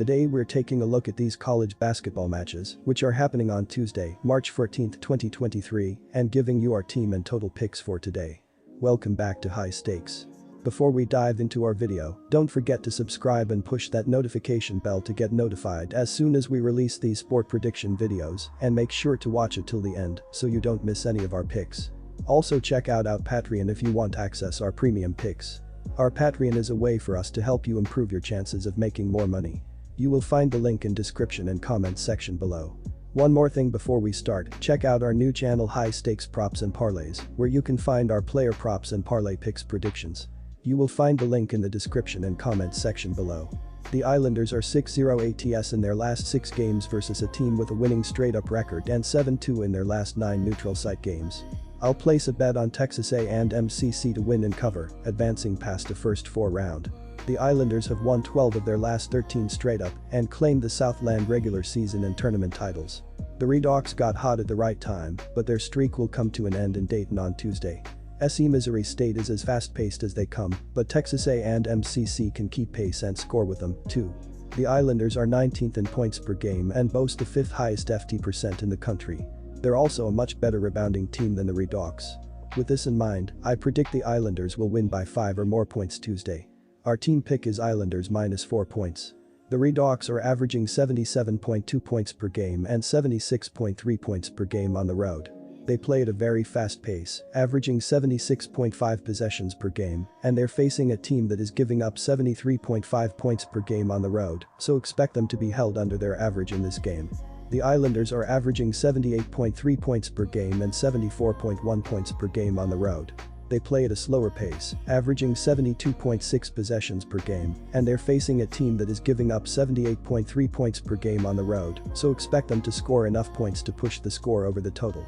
Today we're taking a look at these college basketball matches, which are happening on Tuesday, March 14, 2023, and giving you our team and total picks for today. Welcome back to High Stakes. Before we dive into our video, don't forget to subscribe and push that notification bell to get notified as soon as we release these sport prediction videos, and make sure to watch it till the end so you don't miss any of our picks. Also check out our Patreon if you want to access our premium picks. Our Patreon is a way for us to help you improve your chances of making more money. You will find the link in description and comments section below. One more thing before we start, check out our new channel High Stakes Props and Parlays, where you can find our player props and parlay picks predictions. You will find the link in the description and comments section below. The Islanders are 6-0 ATS in their last 6 games versus a team with a winning straight-up record and 7-2 in their last 9 neutral site games. I'll place a bet on Texas A&M CC to win and cover, advancing past the first 4 round. The Islanders have won 12 of their last 13 straight up and claimed the Southland regular season and tournament titles. The Redhawks got hot at the right time, but their streak will come to an end in Dayton on Tuesday. SC Missouri State is as fast-paced as they come, but Texas A&M CC can keep pace and score with them, too. The Islanders are 19th in points per game and boast the 5th highest FT% in the country. They're also a much better rebounding team than the Redhawks. With this in mind, I predict the Islanders will win by 5 or more points Tuesday. Our team pick is Islanders -4 points. The Redhawks are averaging 77.2 points per game and 76.3 points per game on the road. They play at a very fast pace, averaging 76.5 possessions per game, and they're facing a team that is giving up 73.5 points per game on the road, so expect them to be held under their average in this game. The Islanders are averaging 78.3 points per game and 74.1 points per game on the road. They play at a slower pace, averaging 72.6 possessions per game, and they're facing a team that is giving up 78.3 points per game on the road, so expect them to score enough points to push the score over the total.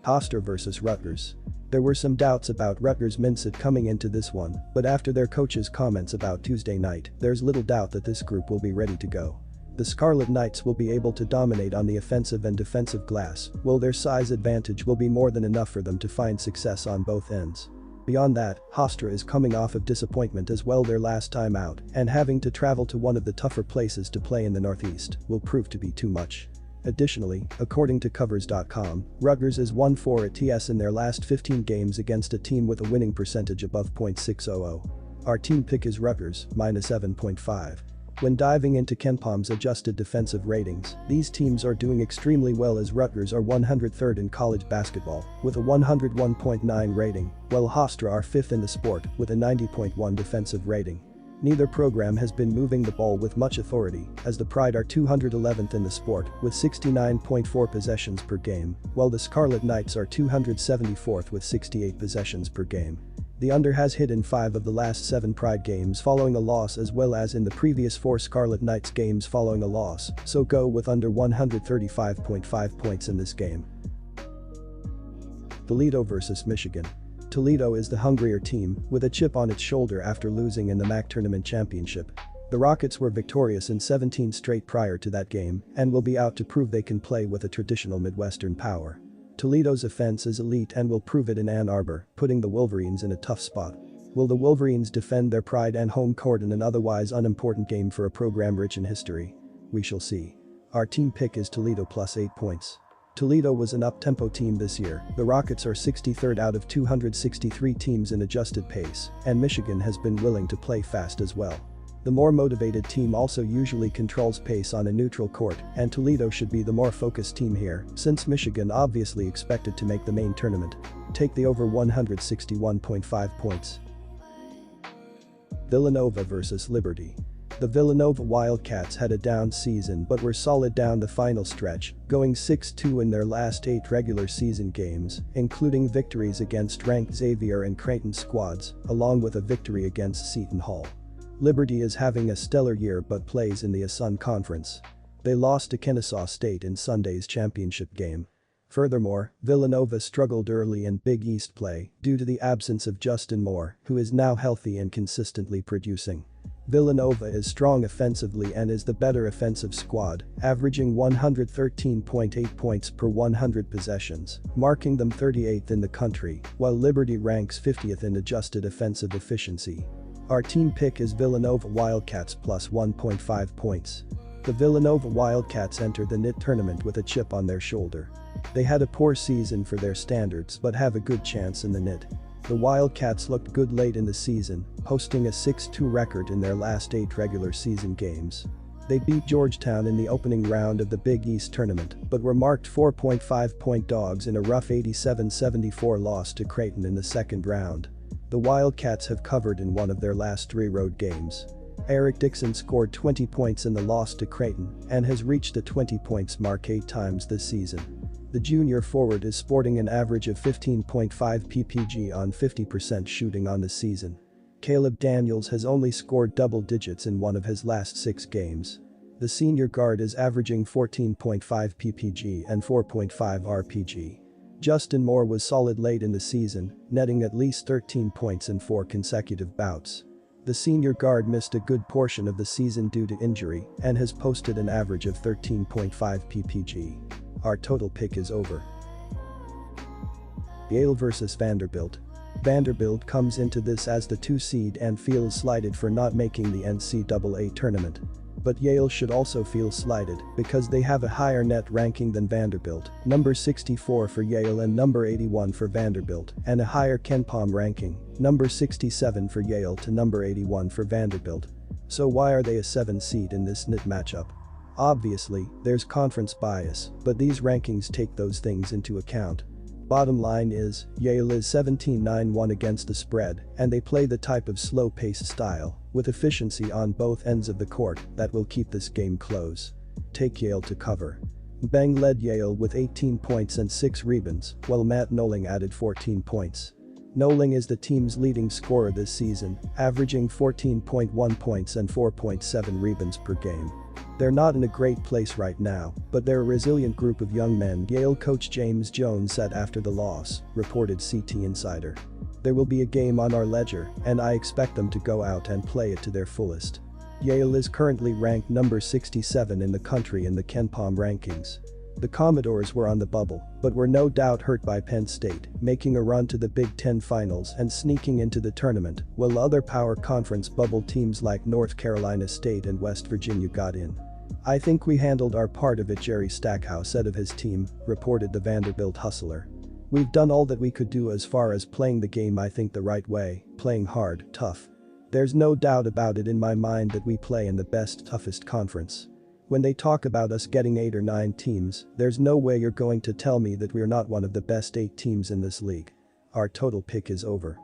Hofstra vs Rutgers. There were some doubts about Rutgers' mindset coming into this one, but after their coach's comments about Tuesday night, there's little doubt that this group will be ready to go. The Scarlet Knights will be able to dominate on the offensive and defensive glass, while their size advantage will be more than enough for them to find success on both ends. Beyond that, Hofstra is coming off of disappointment as well their last time out, and having to travel to one of the tougher places to play in the Northeast will prove to be too much. Additionally, according to Covers.com, Rutgers is 1-4 ATS in their last 15 games against a team with a winning percentage above .600. Our team pick is Rutgers, -7.5. When diving into KenPom's adjusted defensive ratings, these teams are doing extremely well as Rutgers are 103rd in college basketball with a 101.9 rating, while Hofstra are 5th in the sport with a 90.1 defensive rating. Neither program has been moving the ball with much authority, as the Pride are 211th in the sport with 69.4 possessions per game, while the Scarlet Knights are 274th with 68 possessions per game. The under has hit in 5 of the last 7 Pride games following a loss as well as in the previous 4 Scarlet Knights games following a loss, so go with under 135.5 points in this game. Toledo vs Michigan. Toledo is the hungrier team, with a chip on its shoulder after losing in the MAC Tournament Championship. The Rockets were victorious in 17 straight prior to that game and will be out to prove they can play with a traditional Midwestern power. Toledo's offense is elite and will prove it in Ann Arbor, putting the Wolverines in a tough spot. Will the Wolverines defend their pride and home court in an otherwise unimportant game for a program rich in history? We shall see. Our team pick is Toledo +8 points. Toledo was an up-tempo team this year. The Rockets are 63rd out of 263 teams in adjusted pace, and Michigan has been willing to play fast as well. The more motivated team also usually controls pace on a neutral court, and Toledo should be the more focused team here, since Michigan obviously expected to make the main tournament. Take the over 161.5 points. Villanova vs Liberty. The Villanova Wildcats had a down season but were solid down the final stretch, going 6-2 in their last 8 regular season games, including victories against ranked Xavier and Creighton squads, along with a victory against Seton Hall. Liberty is having a stellar year but plays in the ASUN Conference. They lost to Kennesaw State in Sunday's championship game. Furthermore, Villanova struggled early in Big East play due to the absence of Justin Moore, who is now healthy and consistently producing. Villanova is strong offensively and is the better offensive squad, averaging 113.8 points per 100 possessions, marking them 38th in the country, while Liberty ranks 50th in adjusted offensive efficiency. Our team pick is Villanova Wildcats plus 1.5 points. The Villanova Wildcats entered the NCAA tournament with a chip on their shoulder. They had a poor season for their standards but have a good chance in the NCAA. The Wildcats looked good late in the season, posting a 6-2 record in their last 8 regular season games. They beat Georgetown in the opening round of the Big East tournament but were marked 4.5-point dogs in a rough 87-74 loss to Creighton in the second round. The Wildcats have covered in one of their last 3 road games. Eric Dixon scored 20 points in the loss to Creighton and has reached the 20 points mark 8 times this season. The junior forward is sporting an average of 15.5 ppg on 50% shooting on the season. Caleb Daniels has only scored double digits in one of his last 6 games. The senior guard is averaging 14.5 ppg and 4.5 rpg. Justin Moore was solid late in the season, netting at least 13 points in 4 consecutive bouts. The senior guard missed a good portion of the season due to injury and has posted an average of 13.5 ppg. Our total pick is over. Yale vs Vanderbilt. Vanderbilt comes into this as the 2 seed and feels slighted for not making the NCAA tournament. But Yale should also feel slighted because they have a higher net ranking than Vanderbilt, number 64 for Yale and number 81 for Vanderbilt, and a higher KenPom ranking, number 67 for Yale to number 81 for Vanderbilt. So why are they a 7 seed in this NCAA matchup? Obviously, there's conference bias, but these rankings take those things into account. Bottom line is, Yale is 17-9-1 against the spread, and they play the type of slow-paced style, with efficiency on both ends of the court, that will keep this game close. Take Yale to cover. Bang led Yale with 18 points and 6 rebounds, while Matt Knowling added 14 points. Knowling is the team's leading scorer this season, averaging 14.1 points and 4.7 rebounds per game. They're not in a great place right now, but they're a resilient group of young men, Yale coach James Jones said after the loss, reported CT Insider. There will be a game on our ledger, and I expect them to go out and play it to their fullest. Yale is currently ranked number 67 in the country in the KenPom rankings. The Commodores were on the bubble, but were no doubt hurt by Penn State, making a run to the Big Ten finals and sneaking into the tournament, while other power conference bubble teams like North Carolina State and West Virginia got in. I think we handled our part of it, Jerry Stackhouse said of his team, reported the Vanderbilt Hustler. We've done all that we could do as far as playing the game, I think, the right way, playing hard, tough. There's no doubt about it in my mind that we play in the best, toughest conference. When they talk about us getting 8 or 9 teams, there's no way you're going to tell me that we're not one of the best 8 teams in this league. Our total pick is over.